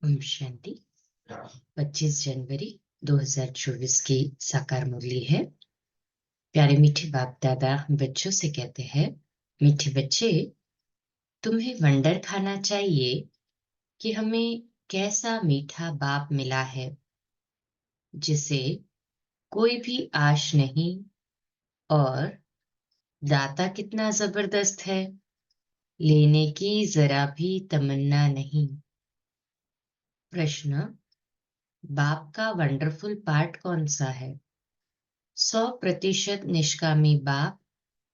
ओम शांति। 25 जनवरी 2024 की साकार मुरली है। प्यारे मीठे बाप दादा बच्चों से कहते हैं, मीठे बच्चे, तुम्हें वंडर खाना चाहिए कि हमें कैसा मीठा बाप मिला है, जिसे कोई भी आश नहीं और दाता कितना जबरदस्त है, लेने की जरा भी तमन्ना नहीं। प्रश्न, बाप का वंडरफुल पार्ट कौन सा है? 100% निष्कामी बाप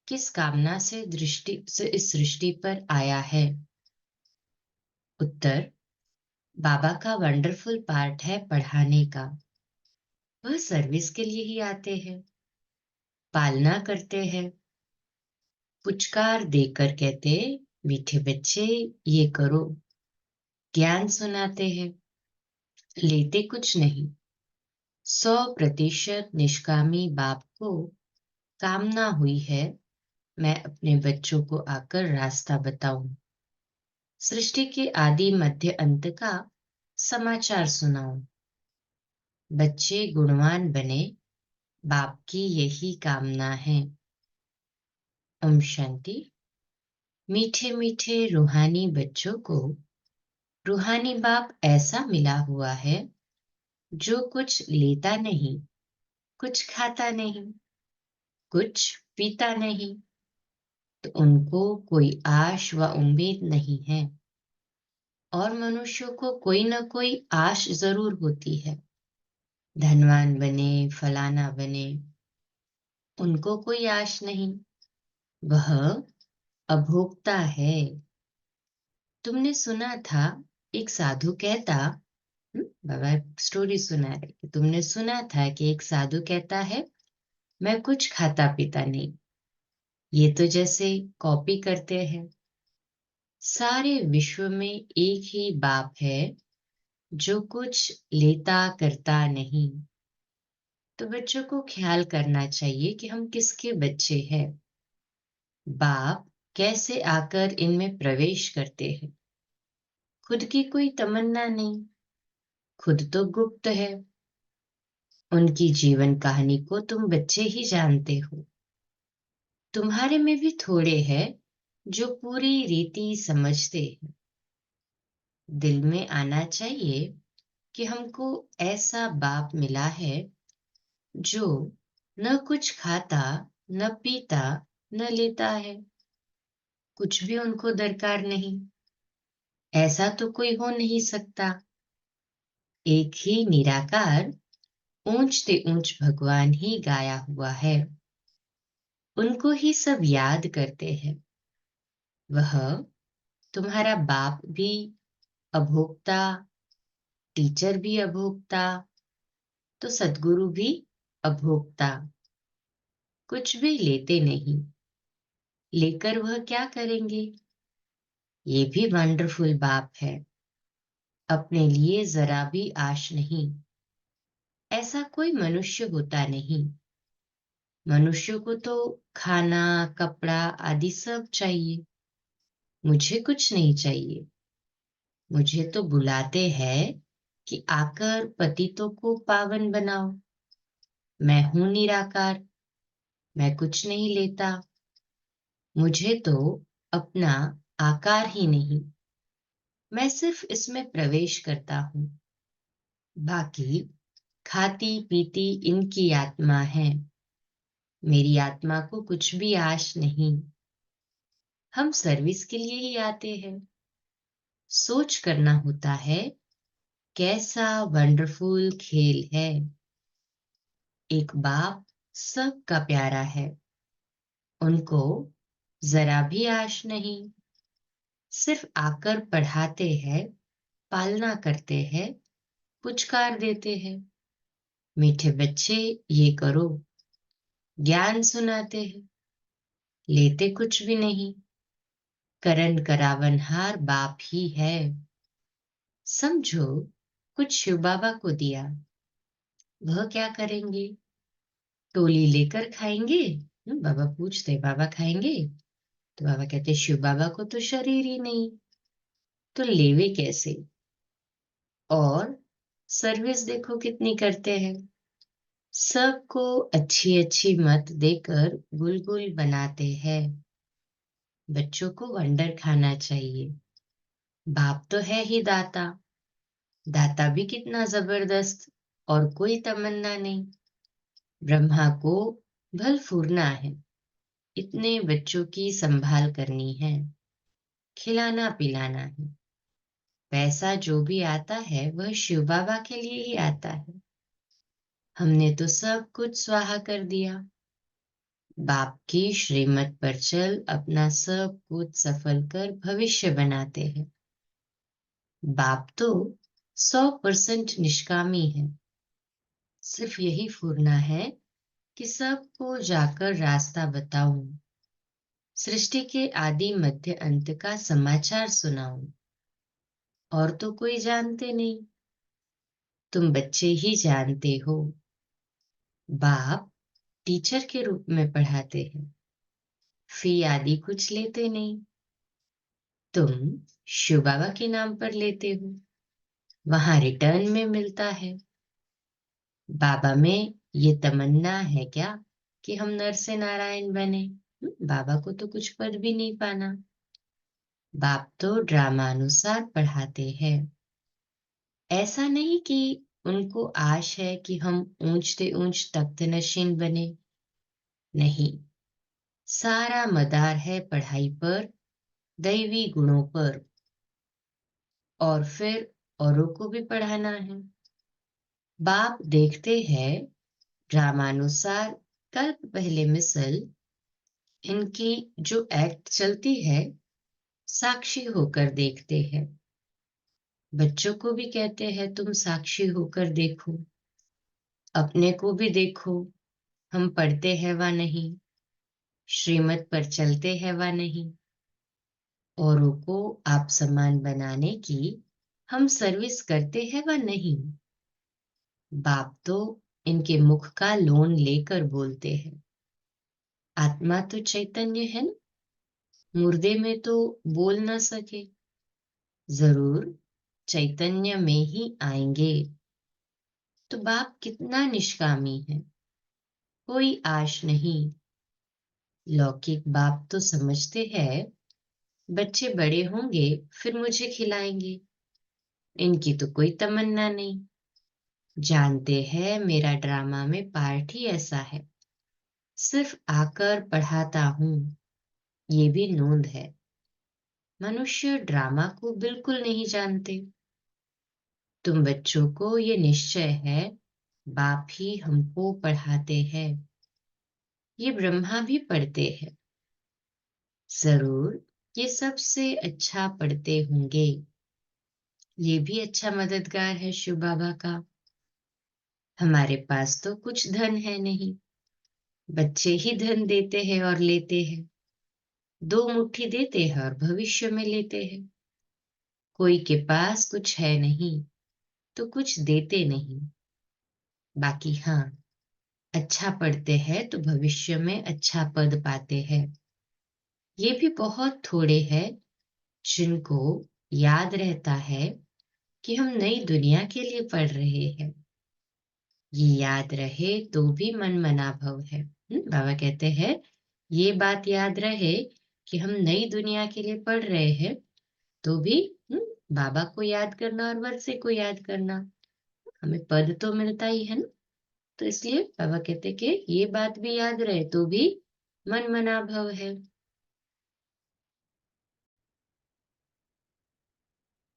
किस कामना से इस सृष्टि पर आया है? उत्तर, बाबा का वंडरफुल पार्ट है पढ़ाने का। वह सर्विस के लिए ही आते हैं, पालना करते हैं, पुचकार देकर कहते, मीठे बच्चे ये करो, ज्ञान सुनाते हैं, लेते कुछ नहीं। 100% निष्कामी बाप को कामना हुई है, मैं अपने बच्चों को आकर रास्ता बताऊं, सृष्टि के आदि मध्य अंत का समाचार सुनाऊं, बच्चे गुणवान बने, बाप की यही कामना है। ओम शांति। मीठे मीठे रूहानी बच्चों को रूहानी बाप ऐसा मिला हुआ है जो कुछ लेता नहीं, कुछ खाता नहीं, कुछ पीता नहीं, तो उनको कोई आश व उम्मीद नहीं है। और मनुष्यों को कोई ना कोई आश जरूर होती है, धनवान बने, फलाना बने। उनको कोई आश नहीं, वह अभोक्ता है। तुमने सुना था, एक साधु कहता, बाबा स्टोरी सुना रहे कि तुमने सुना था कि एक साधु कहता है, मैं कुछ खाता पीता नहीं। ये तो जैसे कॉपी करते हैं। सारे विश्व में एक ही बाप है जो कुछ लेता करता नहीं। तो बच्चों को ख्याल करना चाहिए कि हम किसके बच्चे हैं। बाप कैसे आकर इनमें प्रवेश करते हैं। खुद की कोई तमन्ना नहीं, खुद तो गुप्त है। उनकी जीवन कहानी को तुम बच्चे ही जानते हो। तुम्हारे में भी थोड़े हैं जो पूरी रीति समझते हैं। दिल में आना चाहिए कि हमको ऐसा बाप मिला है जो न कुछ खाता, न पीता, न लेता है। कुछ भी उनको दरकार नहीं। ऐसा तो कोई हो नहीं सकता। एक ही निराकार ऊंचते ऊंच भगवान ही गाया हुआ है। उनको ही सब याद करते हैं। वह तुम्हारा बाप भी अभोक्ता, टीचर भी अभोक्ता, तो सद्गुरु भी अभोक्ता। कुछ भी लेते नहीं, लेकर वह क्या करेंगे? ये भी वंडरफुल बाप है। अपने लिए जरा भी आश नहीं। ऐसा कोई मनुष्य होता नहीं। मनुष्य को तो खाना, कपड़ा आदि सब चाहिए। मुझे कुछ नहीं चाहिए। मुझे तो बुलाते हैं कि आकर पतितों को पावन बनाओ। मैं हूं निराकार, मैं कुछ नहीं लेता। मुझे तो अपना आकार ही नहीं, मैं सिर्फ इसमें प्रवेश करता हूं। बाकी खाती पीती इनकी आत्मा है। मेरी आत्मा को कुछ भी आश नहीं। हम सर्विस के लिए ही आते हैं। सोच करना होता है, कैसा वंडरफुल खेल है। एक बाप सबका प्यारा है। उनको जरा भी आश नहीं। सिर्फ आकर पढ़ाते हैं, पालना करते हैं, पुचकार देते हैं, मीठे बच्चे ये करो, ज्ञान सुनाते हैं, लेते कुछ भी नहीं। करन करावनहार बाप ही है। समझो, कुछ शिव बाबा को दिया, वह क्या करेंगे? टोली लेकर खाएंगे। बाबा पूछते, बाबा खाएंगे? तो बाबा कहते, शिव बाबा को तो शरीर ही नहीं, तो लेवे कैसे? और सर्विस देखो कितनी करते हैं। सबको अच्छी अच्छी मत देकर गुलगुल बनाते हैं। बच्चों को वंडर खाना चाहिए। बाप तो है ही दाता। दाता भी कितना जबरदस्त। और कोई तमन्ना नहीं। ब्रह्मा को भल फूरना है। इतने बच्चों की संभाल करनी है। खिलाना पिलाना है। पैसा जो भी आता है वह शिव बाबा के लिए ही आता है। हमने तो सब कुछ स्वाहा कर दिया। बाप की श्रीमत पर चल अपना सब कुछ सफल कर भविष्य बनाते हैं। बाप तो 100% निष्कामी है। सिर्फ यही फूरना है कि सबको जाकर रास्ता बताऊं। सृष्टि के आदि मध्य अंत का समाचार सुनाऊं। और तो कोई जानते नहीं। तुम बच्चे ही जानते हो। बाप टीचर के रूप में पढ़ाते हैं। फी आदि कुछ लेते नहीं। तुम शिव बाबा के नाम पर लेते हो। वहां रिटर्न में मिलता है। बाबा में ये तमन्ना है क्या कि हम नर से नारायण बने। बाबा को तो कुछ पद भी नहीं पाना। बाप तो ड्रामानुसार पढ़ाते हैं। ऐसा नहीं कि उनको आश है कि हम ऊंच से ऊंच तख्त नशीन बने। नहीं, सारा मदार है पढ़ाई पर, दैवी गुणों पर। और फिर औरों को भी पढ़ाना है। बाप देखते हैं ड्रामानुसार। कल्प पहले मिसल इनकी जो एक्ट चलती है, साक्षी होकर देखते हैं। बच्चों को भी कहते हैं तुम साक्षी होकर देखो। अपने को भी देखो, हम पढ़ते हैं वा नहीं, श्रीमत पर चलते हैं वा नहीं। औरों को आप समान बनाने की हम सर्विस करते हैं वा नहीं। बाप तो इनके मुख का लोन लेकर बोलते हैं। आत्मा तो चैतन्य है ना। मुर्दे में तो बोल ना सके। जरूर चैतन्य में ही आएंगे। तो बाप कितना निष्कामी है। कोई आश नहीं। लौकिक बाप तो समझते हैं बच्चे बड़े होंगे फिर मुझे खिलाएंगे। इनकी तो कोई तमन्ना नहीं। जानते हैं मेरा ड्रामा में पार्ट ही ऐसा है। सिर्फ आकर पढ़ाता हूं, ये भी नोंद है। मनुष्य ड्रामा को बिल्कुल नहीं जानते। तुम बच्चों को ये निश्चय है बाप ही हमको पढ़ाते हैं। ये ब्रह्मा भी पढ़ते हैं। जरूर ये सबसे अच्छा पढ़ते होंगे। ये भी अच्छा मददगार है शिव बाबा का। हमारे पास तो कुछ धन है नहीं। बच्चे ही धन देते हैं और लेते हैं। दो मुट्ठी देते हैं और भविष्य में लेते हैं। कोई के पास कुछ है नहीं तो कुछ देते नहीं। बाकी हाँ, अच्छा पढ़ते हैं तो भविष्य में अच्छा पद पाते हैं। ये भी बहुत थोड़े हैं जिनको याद रहता है कि हम नई दुनिया के लिए पढ़ रहे हैं। ये याद रहे तो भी मन मना भव है। बाबा कहते हैं ये बात याद रहे कि हम नई दुनिया के लिए पढ़ रहे हैं तो भी बाबा को याद करना और वर्षे को याद करना। हमें पद तो मिलता ही है ना। तो इसलिए बाबा कहते कि ये बात भी याद रहे तो भी मन मना भव है।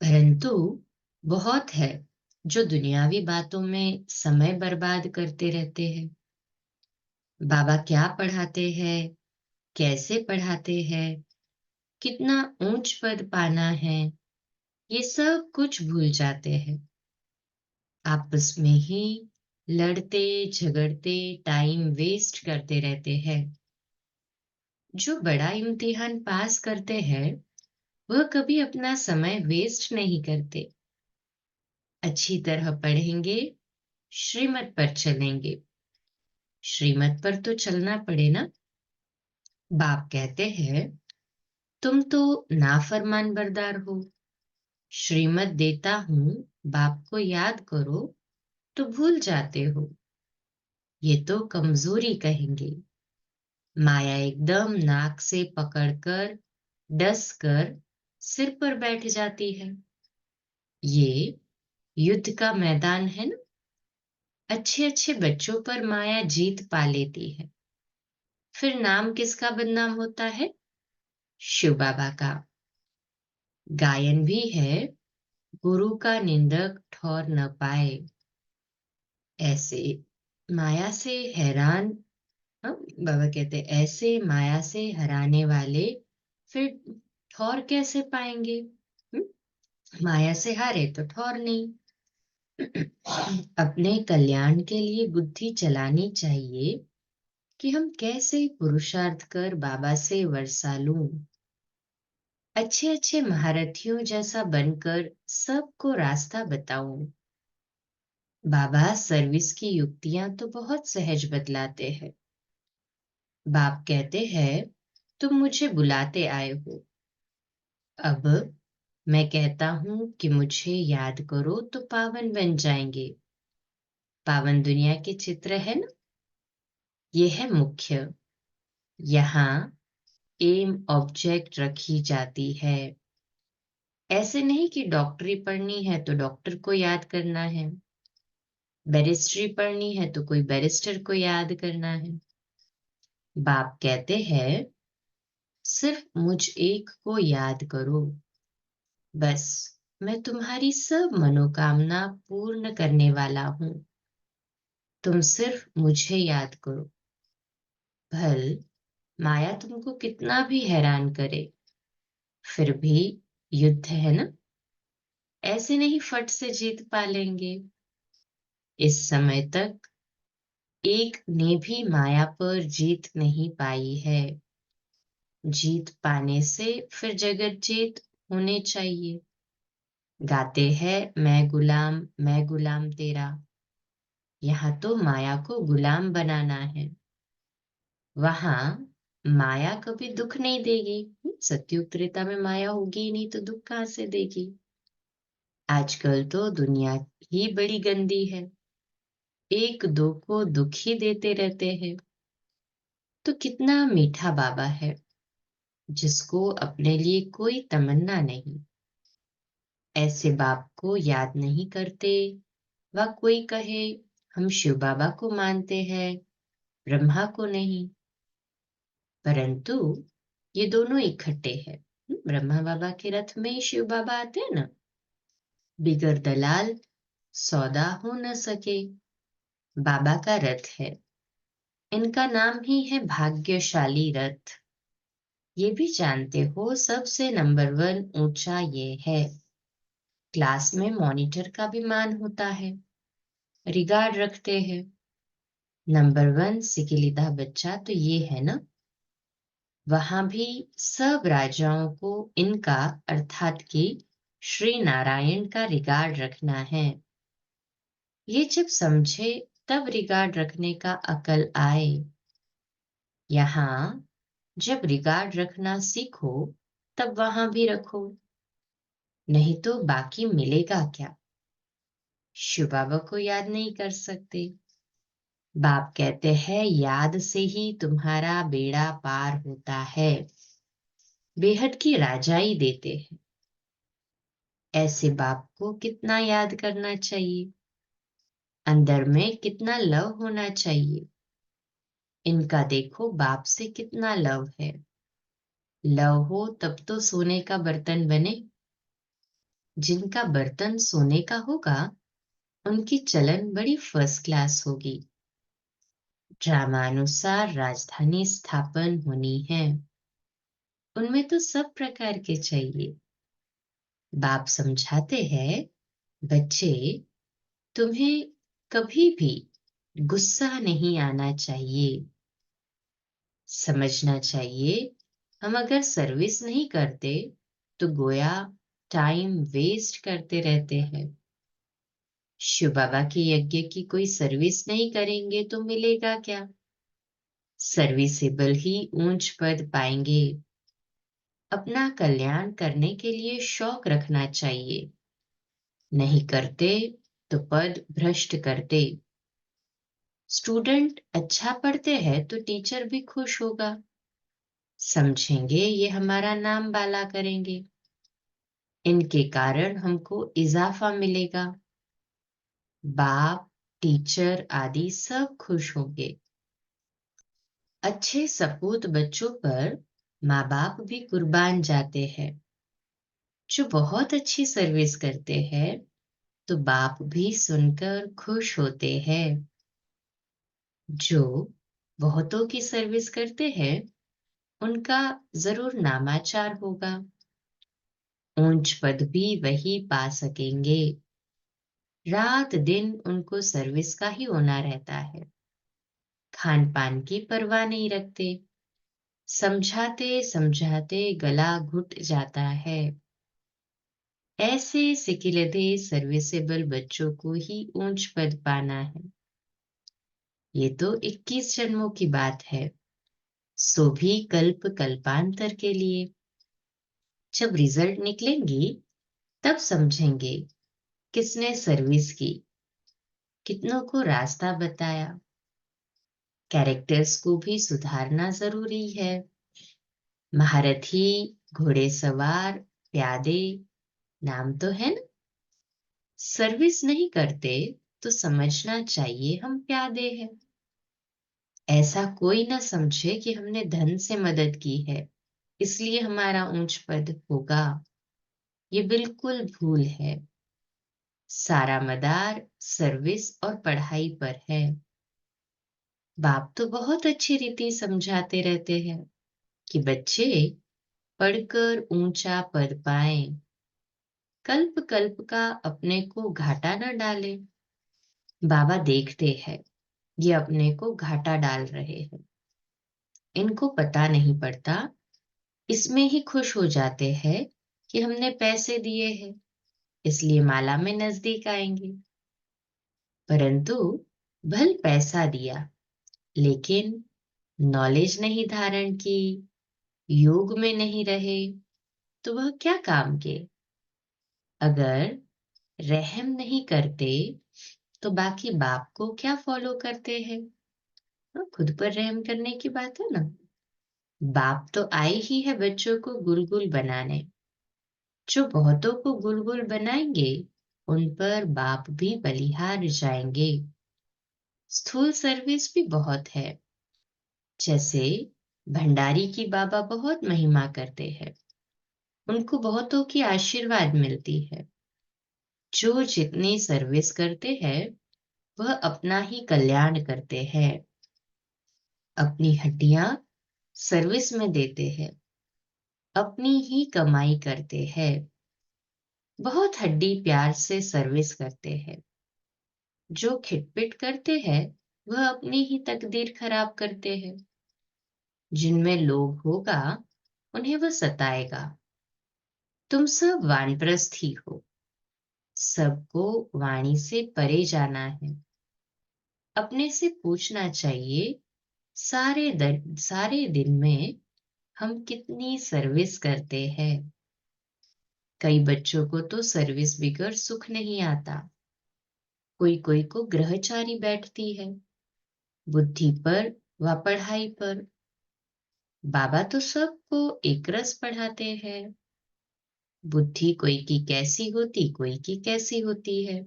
परंतु बहुत है जो दुनियावी बातों में समय बर्बाद करते रहते हैं। बाबा क्या पढ़ाते हैं, कैसे पढ़ाते हैं, कितना ऊंच पद पाना है, ये सब कुछ भूल जाते हैं। आपस में ही लड़ते झगड़ते टाइम वेस्ट करते रहते हैं। जो बड़ा इम्तिहान पास करते हैं वह कभी अपना समय वेस्ट नहीं करते। अच्छी तरह पढ़ेंगे, श्रीमत पर चलेंगे। श्रीमत पर तो चलना पड़े ना। बाप कहते हैं तुम तो नाफरमान बरदार हो। श्रीमत देता हूँ, बाप को याद करो तो भूल जाते हो। ये तो कमजोरी कहेंगे। माया एकदम नाक से पकड़कर डस कर सिर पर बैठ जाती है। ये युद्ध का मैदान है ना। अच्छे अच्छे बच्चों पर माया जीत पा लेती है। फिर नाम किसका बदनाम होता है? शिव बाबा का। गायन भी है, गुरु का निंदक ठौर न पाए। ऐसे माया से हैरान, हाँ, बाबा कहते हैं, ऐसे माया से हराने वाले फिर ठौर कैसे पाएंगे? हम्म? माया से हारे तो ठौर नहीं। अपने कल्याण के लिए बुद्धि चलानी चाहिए कि हम कैसे पुरुषार्थ कर बाबा से वर्षा लूं। अच्छे अच्छे महारथियों जैसा बनकर सबको रास्ता बताऊं। बाबा सर्विस की युक्तियां तो बहुत सहज बतलाते हैं। बाप कहते हैं, तुम मुझे बुलाते आए हो। अब मैं कहता हूं कि मुझे याद करो तो पावन बन जाएंगे। पावन दुनिया के चित्र है ना, ये है मुख्य। यहाँ एम ऑब्जेक्ट रखी जाती है। ऐसे नहीं कि डॉक्टरी पढ़नी है तो डॉक्टर को याद करना है, बैरिस्ट्री पढ़नी है तो कोई बैरिस्टर को याद करना है। बाप कहते हैं, सिर्फ मुझ एक को याद करो, बस मैं तुम्हारी सब मनोकामना पूर्ण करने वाला हूं। तुम सिर्फ मुझे याद करो। भल माया तुमको कितना भी हैरान करे, फिर भी युद्ध है ना। ऐसे नहीं फट से जीत पा लेंगे। इस समय तक एक ने भी माया पर जीत नहीं पाई है। जीत पाने से फिर जगत जीत होने चाहिए। गाते हैं, मैं गुलाम तेरा। यहाँ तो माया को गुलाम बनाना है। वहां माया कभी दुख नहीं देगी। सत्युग त्रेता में माया होगी ही नहीं तो दुख कहाँ से देगी? आजकल तो दुनिया ही बड़ी गंदी है, एक दो को दुख ही देते रहते हैं। तो कितना मीठा बाबा है, जिसको अपने लिए कोई तमन्ना नहीं। ऐसे बाप को याद नहीं करते। व कोई कहे, हम शिव बाबा को मानते हैं, ब्रह्मा को नहीं। परंतु ये दोनों इकट्ठे हैं। ब्रह्मा बाबा के रथ में ही शिव बाबा आते हैं ना। बिगर दलाल सौदा हो न सके, बाबा का रथ है। इनका नाम ही है भाग्यशाली रथ। ये भी जानते हो, सबसे नंबर 1 ऊंचा ये है। क्लास में मॉनिटर का भी मान होता है, रिगार्ड रखते हैं। नंबर 1 सिकिलिदा बच्चा तो ये है ना। वहां भी सब राजाओं को इनका, अर्थात कि श्री नारायण का रिगार्ड रखना है। ये जब समझे तब रिगार्ड रखने का अकल आए। यहाँ जब रिगार्ड रखना सीखो तब वहां भी रखो, नहीं तो बाकी मिलेगा क्या? शिव बाबा को याद नहीं कर सकते। बाप कहते हैं, याद से ही तुम्हारा बेड़ा पार होता है। बेहद की राजाई देते हैं। ऐसे बाप को कितना याद करना चाहिए, अंदर में कितना लव होना चाहिए। इनका देखो बाप से कितना लव है। लव हो तब तो सोने का बर्तन बने। जिनका बर्तन सोने का होगा उनकी चलन बड़ी फर्स्ट क्लास होगी। ड्रामानुसार राजधानी स्थापन होनी है, उनमें तो सब प्रकार के चाहिए। बाप समझाते हैं, बच्चे, तुम्हें कभी भी गुस्सा नहीं आना चाहिए। समझना चाहिए, हम अगर सर्विस नहीं करते तो गोया टाइम वेस्ट करते रहते हैं। शिव बाबा के यज्ञ की कोई सर्विस नहीं करेंगे तो मिलेगा क्या? सर्विसेबल ही ऊंच पद पाएंगे। अपना कल्याण करने के लिए शौक रखना चाहिए। नहीं करते तो पद भ्रष्ट करते। स्टूडेंट अच्छा पढ़ते हैं तो टीचर भी खुश होगा। समझेंगे ये हमारा नाम बाला करेंगे। इनके कारण हमको इजाफा मिलेगा। बाप, टीचर आदि सब खुश होंगे। अच्छे सपूत बच्चों पर माँ बाप भी कुर्बान जाते हैं। जो बहुत अच्छी सर्विस करते हैं तो बाप भी सुनकर खुश होते हैं। जो बहुतों की सर्विस करते हैं उनका जरूर नामाचार होगा। ऊंच पद भी वही पा सकेंगे। रात दिन उनको सर्विस का ही होना रहता है। खान पान की परवाह नहीं रखते। समझाते समझाते गला घुट जाता है। ऐसे सिकिलधे सर्विसेबल बच्चों को ही ऊंच पद पाना है। ये तो 21 जन्मों की बात है, सो भी कल्प कल्पांतर के लिए। जब रिजल्ट निकलेंगी तब समझेंगे किसने सर्विस की, कितनों को रास्ता बताया। कैरेक्टर्स को भी सुधारना जरूरी है। महारथी, घोड़ेसवार, प्यादे नाम तो है ना। सर्विस नहीं करते तो समझना चाहिए हम प्यादे हैं। ऐसा कोई ना समझे कि हमने धन से मदद की है इसलिए हमारा ऊंच पद होगा। ये बिल्कुल भूल है। सारा मदार सर्विस और पढ़ाई पर है। बाप तो बहुत अच्छी रीति समझाते रहते हैं कि बच्चे पढ़कर ऊंचा पद पाएं। कल्प कल्प का अपने को घाटा न डाले। बाबा देखते हैं ये अपने को घाटा डाल रहे हैं। इनको पता नहीं पड़ता, इसमें ही खुश हो जाते हैं कि हमने पैसे दिए हैं इसलिए माला में नजदीक आएंगे। परंतु भल पैसा दिया लेकिन नॉलेज नहीं धारण की, योग में नहीं रहे तो वह क्या काम के। अगर रहम नहीं करते तो बाकी बाप को क्या फॉलो करते हैं। खुद पर रहम करने की बात है ना। बाप तो आए ही है बच्चों को गुलगुल बनाने। जो बहुतों को गुलगुल बनाएंगे उन पर बाप भी बलिहार जाएंगे। स्थूल सर्विस भी बहुत है। जैसे भंडारी की बाबा बहुत महिमा करते हैं, उनको बहुतों की आशीर्वाद मिलती है। जो जितनी सर्विस करते हैं वह अपना ही कल्याण करते हैं। अपनी हड्डियां सर्विस में देते हैं, अपनी ही कमाई करते हैं। बहुत हड्डी प्यार से सर्विस करते हैं। जो खिटपिट करते हैं वह अपनी ही तकदीर खराब करते हैं। जिनमें लोभ होगा उन्हें वह सताएगा। तुम सब वानप्रस्थ ही हो। सबको वाणी से परे जाना है। अपने से पूछना चाहिए सारे दिन में हम कितनी सर्विस करते हैं। कई बच्चों को तो सर्विस बिगड़ सुख नहीं आता। कोई कोई को ग्रहचारी बैठती है, बुद्धि पर व पढ़ाई पर। बाबा तो सबको एक रस पढ़ाते हैं। बुद्धि कोई की कैसी होती, कोई की कैसी होती है।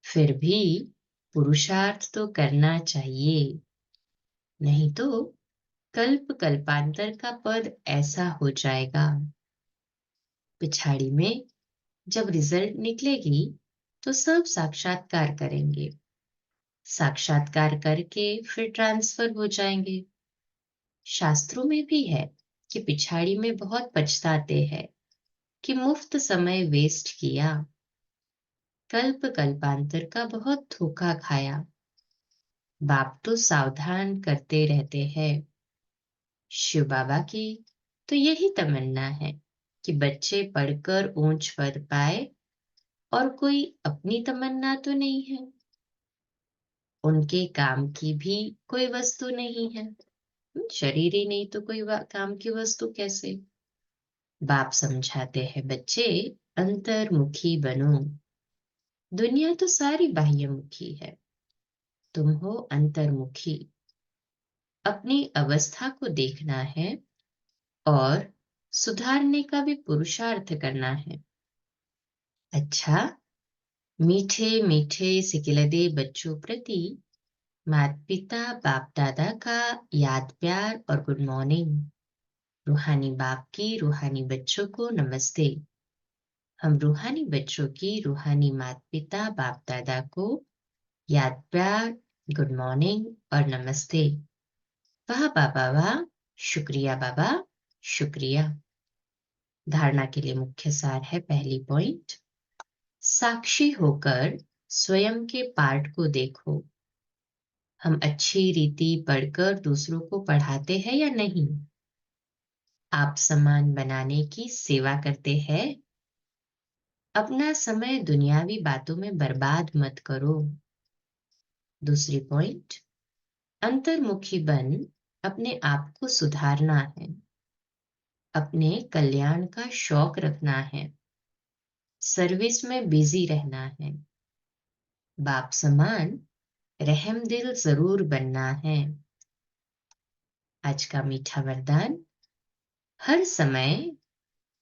फिर भी पुरुषार्थ तो करना चाहिए, नहीं तो कल्प कल्पांतर का पद ऐसा हो जाएगा। पिछाड़ी में जब रिजल्ट निकलेगी तो सब साक्षात्कार करेंगे। साक्षात्कार करके फिर ट्रांसफर हो जाएंगे। शास्त्रों में भी है कि पिछाड़ी में बहुत पछताते हैं कि मुफ्त समय वेस्ट किया। कल्प कल्पांतर का बहुत धोखा खाया। बाप तो सावधान करते रहते हैं। शिव बाबा की तो यही तमन्ना है कि बच्चे पढ़कर ऊंच पद पाए। और कोई अपनी तमन्ना तो नहीं है। उनके काम की भी कोई वस्तु नहीं है। शरीर ही नहीं तो कोई काम की वस्तु कैसे। बाप समझाते हैं, बच्चे अंतर्मुखी बनो। दुनिया तो सारी बाह्यमुखी है, तुम हो अंतर्मुखी। अपनी अवस्था को देखना है और सुधारने का भी पुरुषार्थ करना है। अच्छा, मीठे मीठे सिकिलदे बच्चों प्रति माता पिता बाप दादा का याद प्यार और गुड मॉर्निंग। रूहानी बाप की रूहानी बच्चों को नमस्ते। हम रूहानी बच्चों की रूहानी माता पिता बाप दादा को याद प्यार, गुड मॉर्निंग और नमस्ते। वाह बाबा वाह, शुक्रिया बाबा, शुक्रिया। धारणा के लिए मुख्य सार है, पहली पॉइंट, साक्षी होकर स्वयं के पाठ को देखो। हम अच्छी रीति पढ़कर दूसरों को पढ़ाते हैं या नहीं? आप सम्मान बनाने की सेवा करते हैं? अपना समय दुनियावी बातों में बर्बाद मत करो। दूसरी पॉइंट, अंतर्मुखी बन अपने आप को सुधारना है, अपने कल्याण का शौक रखना है, सर्विस में बिजी रहना है, बाप समान रहमदिल जरूर बनना है। आज का मीठा वरदान, हर समय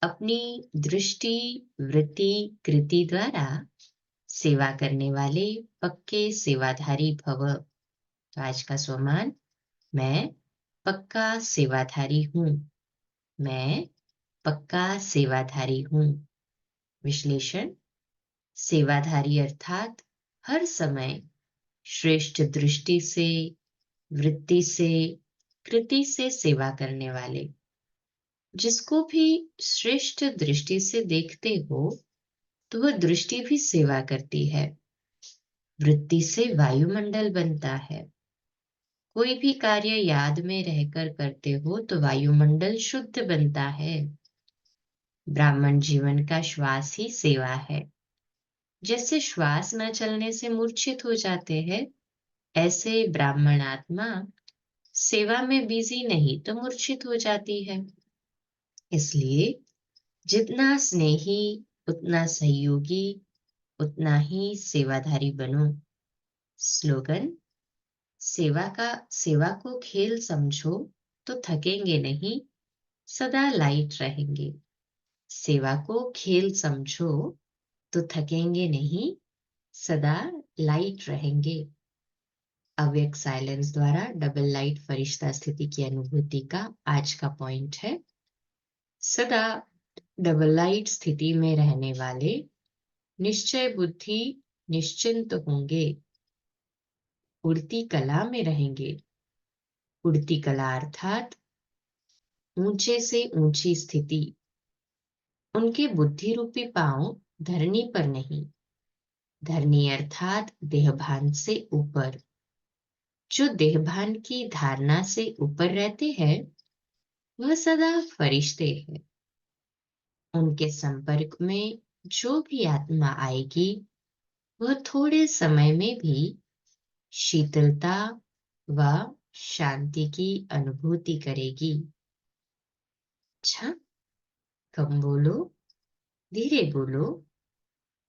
अपनी दृष्टि वृत्ति कृति द्वारा सेवा करने वाले पक्के सेवाधारी भव। तो आज का स्वमान, मैं पक्का सेवाधारी हूँ, मैं पक्का सेवाधारी हूँ। विश्लेषण, सेवाधारी अर्थात हर समय श्रेष्ठ दृष्टि से, वृत्ति से, कृति से सेवा करने वाले। जिसको भी श्रेष्ठ दृष्टि से देखते हो तो वह दृष्टि भी सेवा करती है। वृत्ति से वायुमंडल बनता है। कोई भी कार्य याद में रहकर करते हो तो वायुमंडल शुद्ध बनता है। ब्राह्मण जीवन का श्वास ही सेवा है। जैसे श्वास न चलने से मूर्छित हो जाते हैं, ऐसे ब्राह्मण आत्मा सेवा में बिजी नहीं तो मूर्छित हो जाती है। इसलिए जितना स्नेही उतना सहयोगी, उतना ही सेवाधारी बनो। स्लोगन, सेवा को खेल समझो तो थकेंगे नहीं, सदा लाइट रहेंगे। सेवा को खेल समझो तो थकेंगे नहीं, सदा लाइट रहेंगे। अव्यक्त साइलेंस द्वारा डबल लाइट फरिश्ता स्थिति की अनुभूति का आज का पॉइंट है। सदा डबल लाइट स्थिति में रहने वाले निश्चय बुद्धि निश्चिंत होंगे, उड़ती कला में रहेंगे। उड़ती कला अर्थात ऊंचे से ऊंची स्थिति। उनके बुद्धि रूपी पांव धरनी पर नहीं, धरनी अर्थात देहभान से ऊपर। जो देहभान की धारणा से ऊपर रहते हैं वह सदा फरिश्ते हैं। उनके संपर्क में जो भी आत्मा आएगी वह थोड़े समय में भी शीतलता व शांति की अनुभूति करेगी। अच्छा, कम बोलो, धीरे बोलो,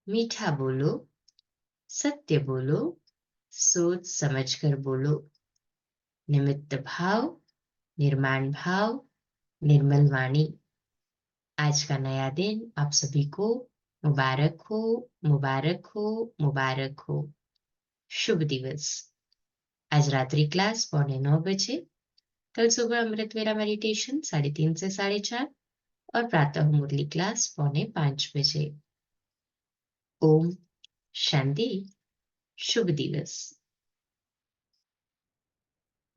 मीठा बोलो, सत्य बोलो, सोच समझकर बोलो। निमित्त भाव, निर्माण भाव, निर्मल वाणी। आज का नया दिन आप सभी को मुबारक हो, मुबारक हो, मुबारक हो। शुभ दिवस। आज रात्रि क्लास 8:45 बजे, कल सुबह अमृत वेला मेडिटेशन 3:30 से 4:30 और प्रातः मुरली क्लास 4:45 बजे। ओम शांति। शुभ दिवस।